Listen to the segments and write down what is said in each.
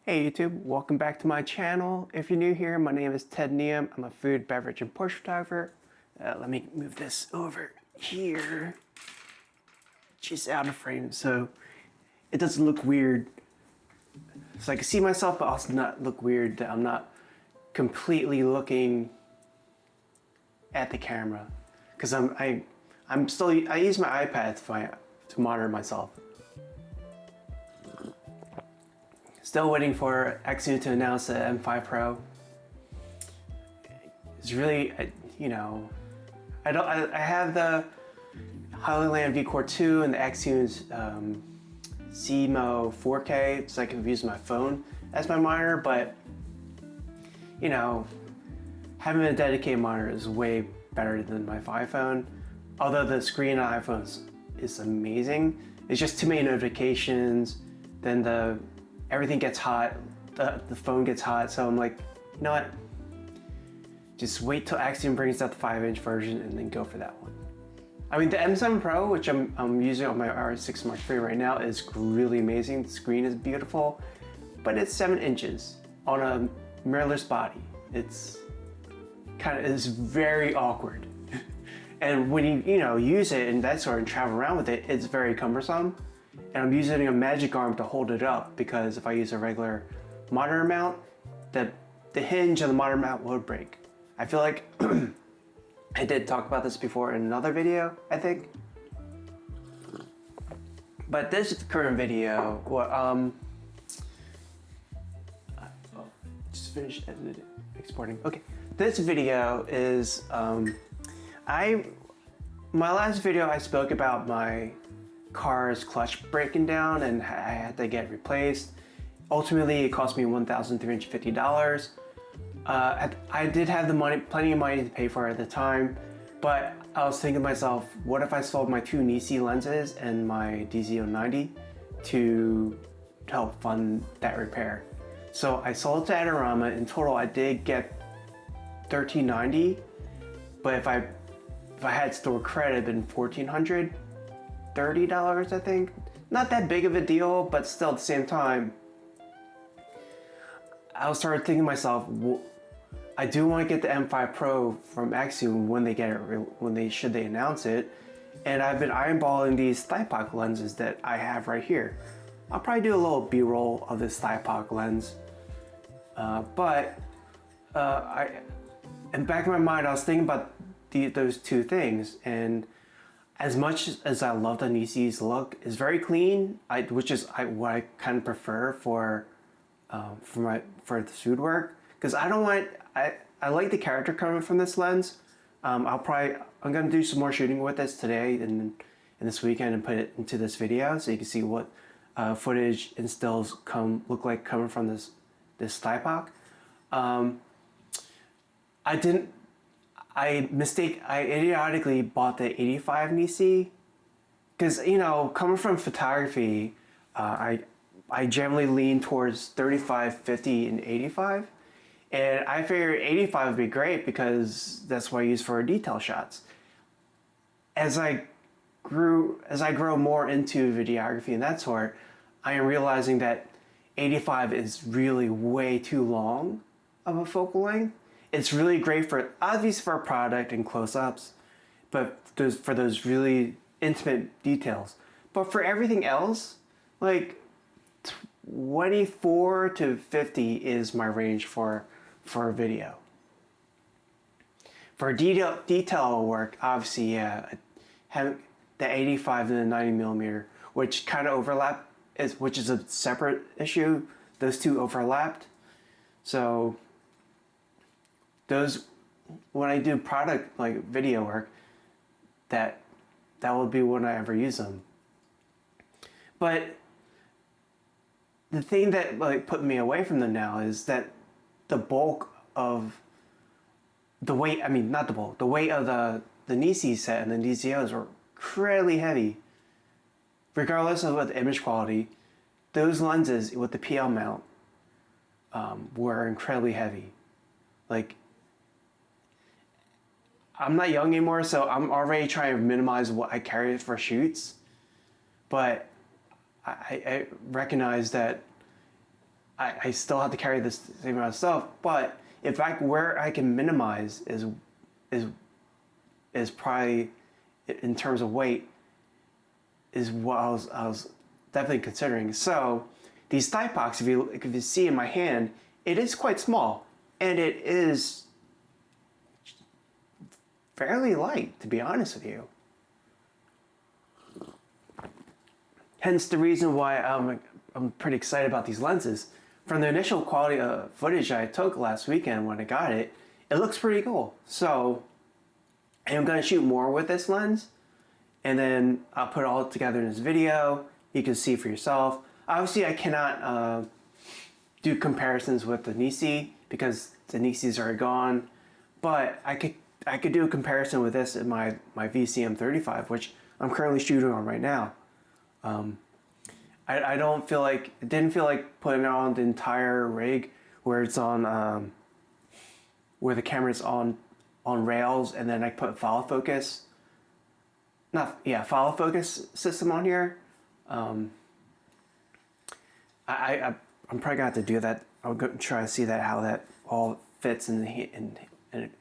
Hey YouTube, welcome back to my channel. If you're new here, my name is Ted Neum. I'm a food, beverage, and portrait photographer. Let me move this over here. Just out of frame so it doesn't look weird. So I can see myself but also not look weird that I'm not completely looking at the camera. Because I use my iPad to monitor myself. Still waiting for Xune to announce the M5 Pro. It's really, I have the Hollyland VCore 2 and the Xune's CMO 4K, so I can use my phone as my monitor, but having a dedicated monitor is way better than my iPhone. Although the screen on iPhones is amazing, it's just too many notifications, then everything gets hot, the phone gets hot, so I'm like, you know what? Just wait till Xune brings out the 5-inch version and then go for that one. I mean, the M7 Pro, which I'm using on my R6 Mark III right now, is really amazing. The screen is beautiful, but it's 7 inches on a mirrorless body. It's very awkward. And when you use it and that sort and travel around with it, it's very cumbersome. And I'm using a magic arm to hold it up because if I use a regular monitor mount, the hinge of the monitor mount will break. I feel like I did talk about this before in another video, I think. But this is the current video. Just finished exporting. Okay, this video is my last video I spoke about my car's clutch breaking down and I had to get it replaced. Ultimately, it cost me $1,350. I did have the money, plenty of money to pay for it at the time, but I was thinking to myself, what if I sold my two Nisi lenses and my DZ090 to help fund that repair? So I sold it to Adorama. In total, I did get $1,390, but if I had store credit, it'd been $1,430, I think. Not that big of a deal, but still at the same time, I started thinking to myself, I do want to get the M5 Pro from Xune when they announce it, and I've been eyeballing these Thypoch lenses that I have right here. I'll probably do a little B-roll of this Thypoch lens, but in the back of my mind, I was thinking about those two things, and as much as I love the Nisi's look, it's very clean, which is what I kind of prefer for the food work, because I like the character coming from this lens. I'm gonna do some more shooting with this today and this weekend and put it into this video so you can see what footage and stills look like coming from this Thypoch. I idiotically bought the 85 Nisi because, coming from photography, I generally lean towards 35, 50, and 85. And I figured 85 would be great because that's what I use for detail shots. As I grow more into videography and that sort, I am realizing that 85 is really way too long of a focal length. It's really great obviously for a product and close-ups, but for those really intimate details. But for everything else, like 24 to 50 is my range for a video. For detail work, obviously, yeah, having the 85 and the 90 millimeter, which kind of overlap, which is a separate issue. Those two overlapped, so when I do product like video work, that will be when I ever use them. But the thing that put me away from them now is that the bulk of the weight, the weight of the Nisi set and the DCOs were incredibly heavy. Regardless of what the image quality, those lenses with the PL mount were incredibly heavy. Like, I'm not young anymore, so I'm already trying to minimize what I carry for shoots. But I recognize that I still have to carry this same amount of stuff, but where I can minimize is probably, in terms of weight, is what I was definitely considering. So these Thypochs, if you see in my hand, it is quite small, and it is fairly light, to be honest with you. Hence the reason why I'm pretty excited about these lenses. From the initial quality of footage I took last weekend when I got it, it looks pretty cool. So I'm gonna shoot more with this lens, and then I'll put it all together in this video. You can see for yourself. Obviously, I cannot do comparisons with the Nisi because the Nisis are gone, but I could do a comparison with this in my VCM35, which I'm currently shooting on right now. I don't feel like, it didn't feel like putting it on the entire rig where it's on, where the camera's on rails, and then I put follow focus system on here. I'm probably gonna have to do that. I'll go try to see how that all fits in the hand and it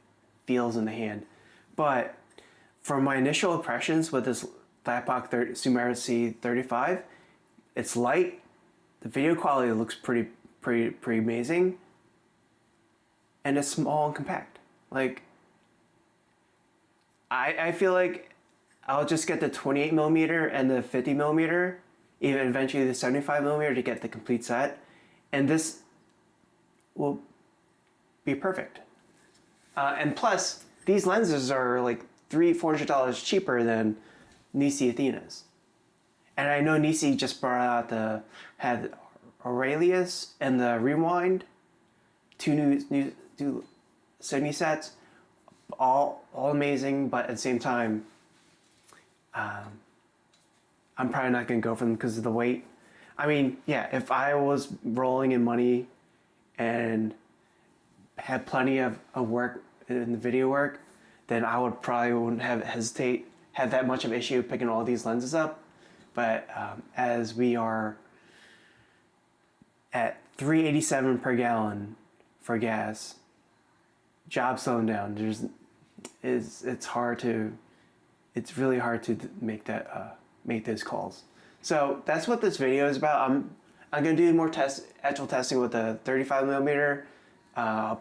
feels in the hand. But from my initial impressions with this Thypoch Simera C 35, it's light. The video quality looks pretty amazing, and it's small and compact. Like, I feel like I'll just get the 28mm and the 50mm, even eventually the 75mm to get the complete set, and this will be perfect. And plus, these lenses are like $300-400 cheaper than Nisi Athenas. And I know Nisi just brought out had Aurelius and the Rewind, two new Sony sets, all amazing, but at the same time, I'm probably not gonna go for them because of the weight. I mean, yeah, if I was rolling in money and had plenty of work in the video work, then I would probably wouldn't have that much of an issue picking all these lenses up. But as we are at 387 per gallon for gas, job slowing down, it's really hard to make those calls. So that's what this video is about. I'm gonna do more actual testing with the 35mm. I'll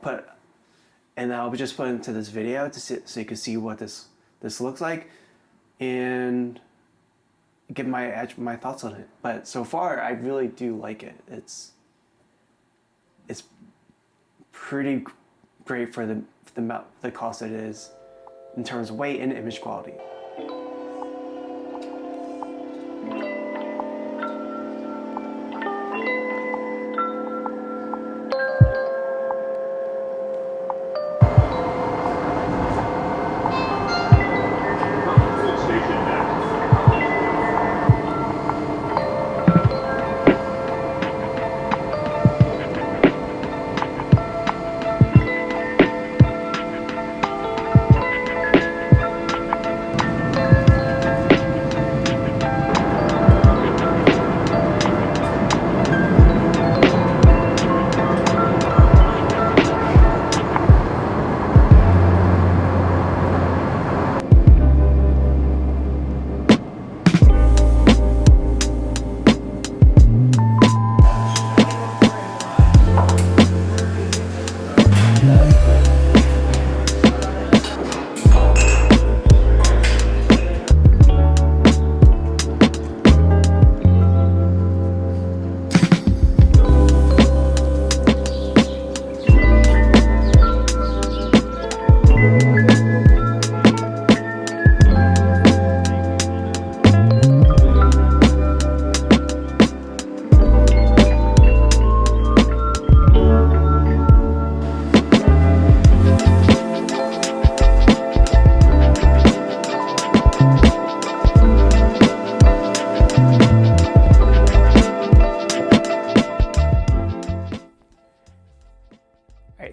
just put into this video so you can see what this looks like, and give my thoughts on it. But so far, I really do like it. It's pretty great for the cost it is in terms of weight and image quality.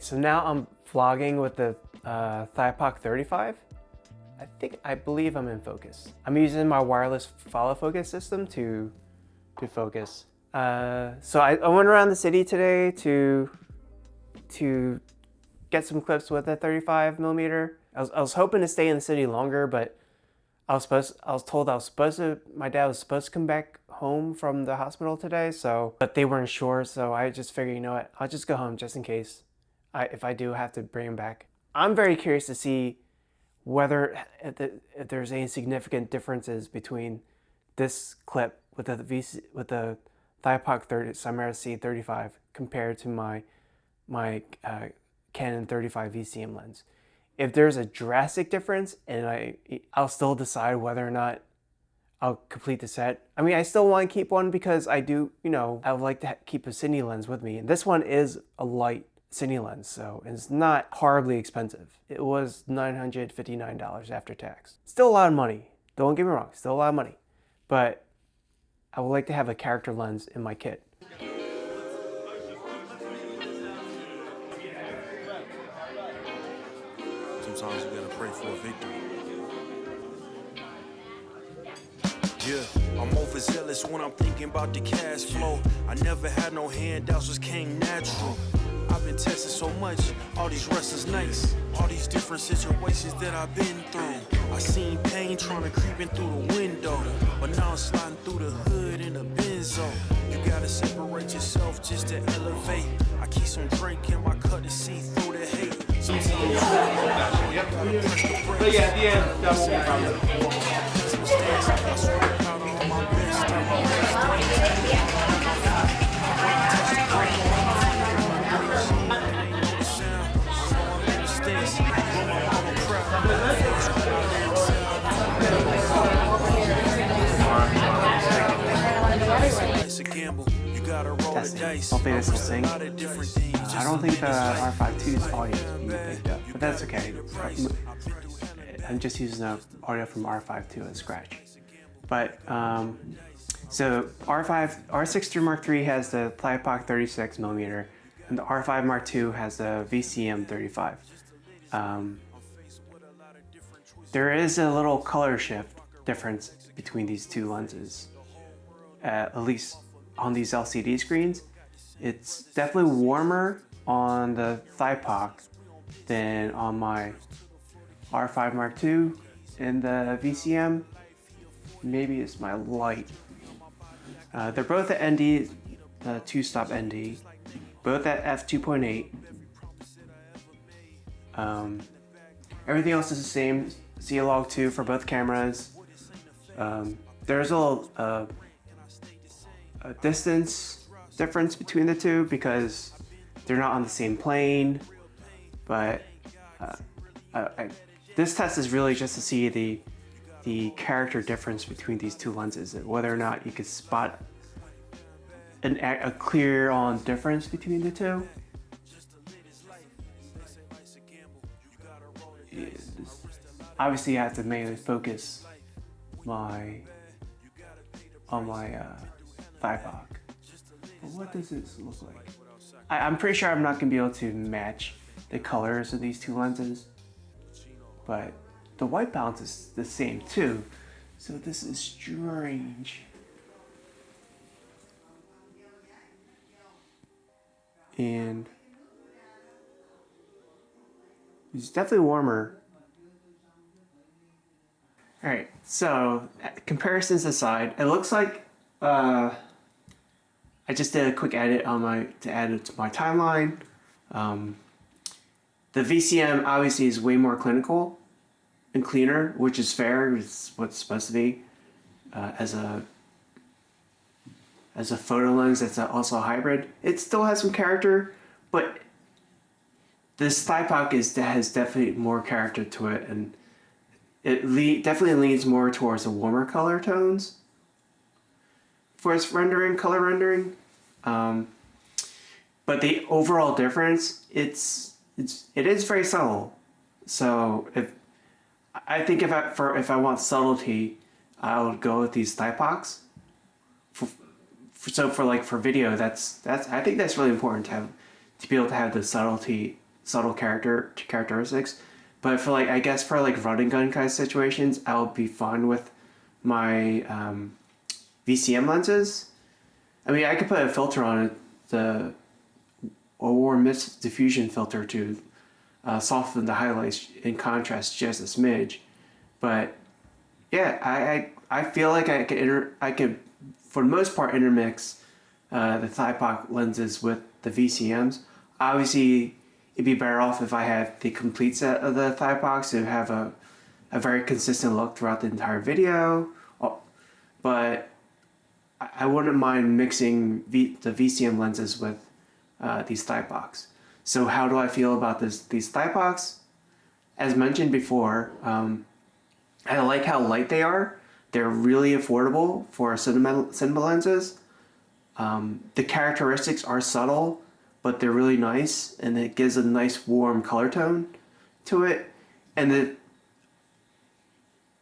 So now I'm vlogging with the Thypoch 35. I believe I'm in focus. I'm using my wireless follow focus system to focus. So I went around the city today to get some clips with a 35mm. I was hoping to stay in the city longer, but I was told my dad was supposed to come back home from the hospital today, but they weren't sure, so I just figured, you know what, I'll just go home just in case if I do have to bring him back. I'm very curious to see whether if there's any significant differences between this clip with the Thypoch Simera C 35 compared to my Canon 35 VCM lens. If there's a drastic difference, and I'll still decide whether or not I'll complete the set. I mean, I still want to keep one because I do, you know, I would like to keep a cine lens with me. And this one is a light cine lens, so it's not horribly expensive. It was $959 after tax. Still a lot of money. Don't get me wrong, still a lot of money. But I would like to have a character lens in my kit. Sometimes you gotta pray for a victory. Yeah, I'm overzealous when I'm thinking about the cash flow. I never had no handouts, just came natural. I've been tested so much, all these restless nights, all these different situations that I've been through. I seen pain trying to creep in through the window, but now I'm sliding through the hood in a Benzo. You gotta separate yourself just to elevate. I keep some drink in my cup to see through the hate. But yeah, at the end, that won't be a problem. Hopefully this will sync. I don't think the R5.2's audio is being picked up, but that's okay. I'm just using the audio from R5.2 as scratch. But so R6 III Mark III has the Thypoch 36mm, and the R5 Mark II has the VCM 35. There is a little color shift difference between these two lenses, at least on these LCD screens. It's definitely warmer on the Thypoch than on my R5 Mark II and the VCM. Maybe it's my light. They're both at ND, two-stop ND, both at f2.8. Everything else is the same. C-Log 2 for both cameras. There's a little a distance difference between the two because they're not on the same plane, but this test is really just to see the character difference between these two lenses, whether or not you could spot a clear on difference between the two. Obviously, I have to mainly focus on my Thypoch. But what does this look like? I'm pretty sure I'm not gonna be able to match the colors of these two lenses, but the white balance is the same too. So this is strange. And it's definitely warmer. All right, so comparisons aside, it looks like I just did a quick edit on to add it to my timeline. The VCM obviously is way more clinical and cleaner, which is fair. It's what it's supposed to be as a photo lens that's also a hybrid. It still has some character, but this Thypoch has definitely more character to it, and it definitely leans more towards the warmer color tones for its color rendering. But the overall difference, it is very subtle. So if I want subtlety, I would go with these Thypochs. For video, that's I think that's really important to be able to have the subtle characteristics. But for I guess for run and gun kind of situations, I'll be fine with my VCM lenses. I mean, I could put a filter on it, the warm mist diffusion filter to soften the highlights and contrast just a smidge. But yeah, I feel like I could for the most part intermix the Thypoch lenses with the VCMs. Obviously, it'd be better off if I had the complete set of the Thypochs to have a very consistent look throughout the entire video. But I wouldn't mind mixing the VCM lenses with these Thypochs. So how do I feel about these Thypochs? As mentioned before, I like how light they are. They're really affordable for cinema lenses. The characteristics are subtle, but they're really nice, and it gives a nice warm color tone to it. And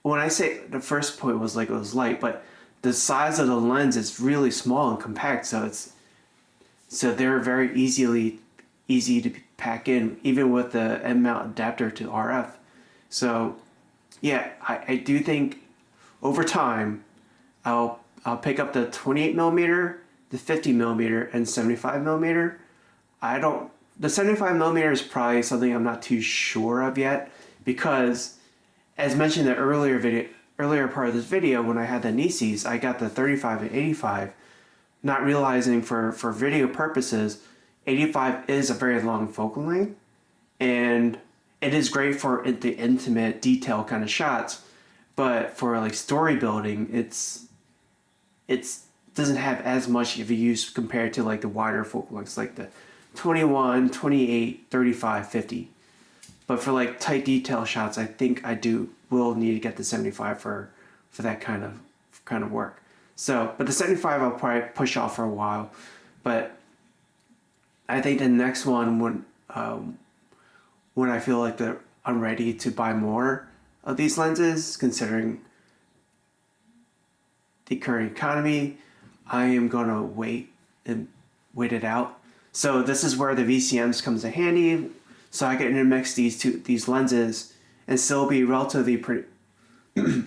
when I say the first point was like it was light, but the size of the lens is really small and compact, so they're very easy to pack in, even with the end mount adapter to RF. So yeah, I do think over time I'll pick up the 28mm, the 50mm, and 75mm. The 75mm is probably something I'm not too sure of yet, because as mentioned in the earlier part of this video, when I had the Nisis, I got the 35 and 85, not realizing for video purposes, 85 is a very long focal length, and it is great for the intimate detail kind of shots, but for like story building, it's doesn't have as much of a use compared to like the wider focal lengths, like the 21, 28, 35, 50. But for like tight detail shots, I think I will need to get the 75 for that kind of work. So, but the 75 I'll probably push off for a while. But I think the next one, when I feel like I'm ready to buy more of these lenses, considering the current economy, I am gonna wait it out. So this is where the VCMs comes in handy, so I can intermix these lenses and still be relatively pretty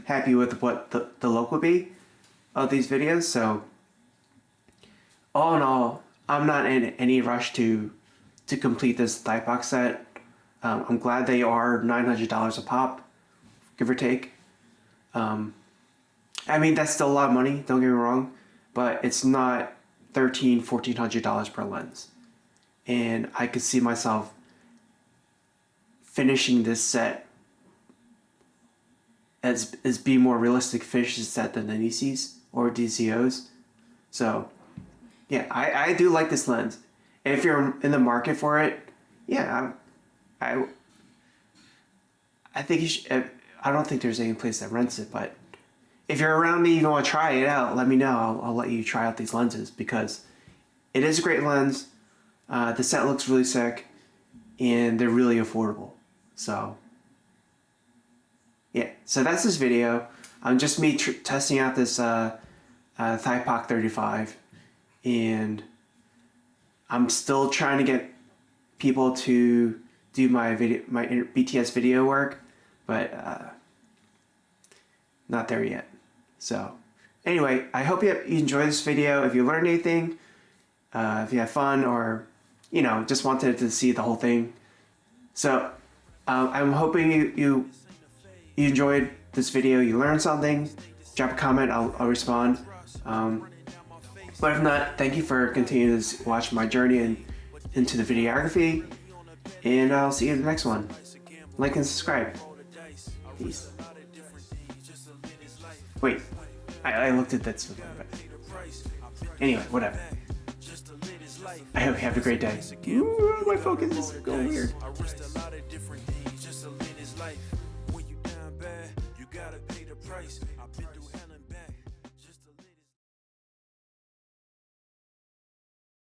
happy with what the look would be of these videos. So all in all, I'm not in any rush to complete this Thypoch set. I'm glad they are $900 a pop, give or take. I mean, that's still a lot of money, don't get me wrong, but it's not $1,300, $1,400 per lens. And I could see myself finishing this set as being more realistic finished set than the Nisis or DCOs. So yeah, I do like this lens. If you're in the market for it, yeah, I think you should. I don't think there's any place that rents it, but if you're around me, you want to try it out, let me know. I'll let you try out these lenses, because it is a great lens. The set looks really sick, and they're really affordable. So yeah, so that's this video. Just me testing out this Thypoch 35, and I'm still trying to get people to do my BTS video work, but not there yet. So anyway, I hope you enjoyed this video. If you learned anything, if you had fun, or just wanted to see the whole thing. So I'm hoping you enjoyed this video, you learned something. Drop a comment, I'll respond. But if not, thank you for continuing to watch my journey into the videography, and I'll see you in the next one. Like and subscribe. Peace. Wait, I looked at that. Anyway, whatever. I hope you have a great day. Ooh, my focus is going weird.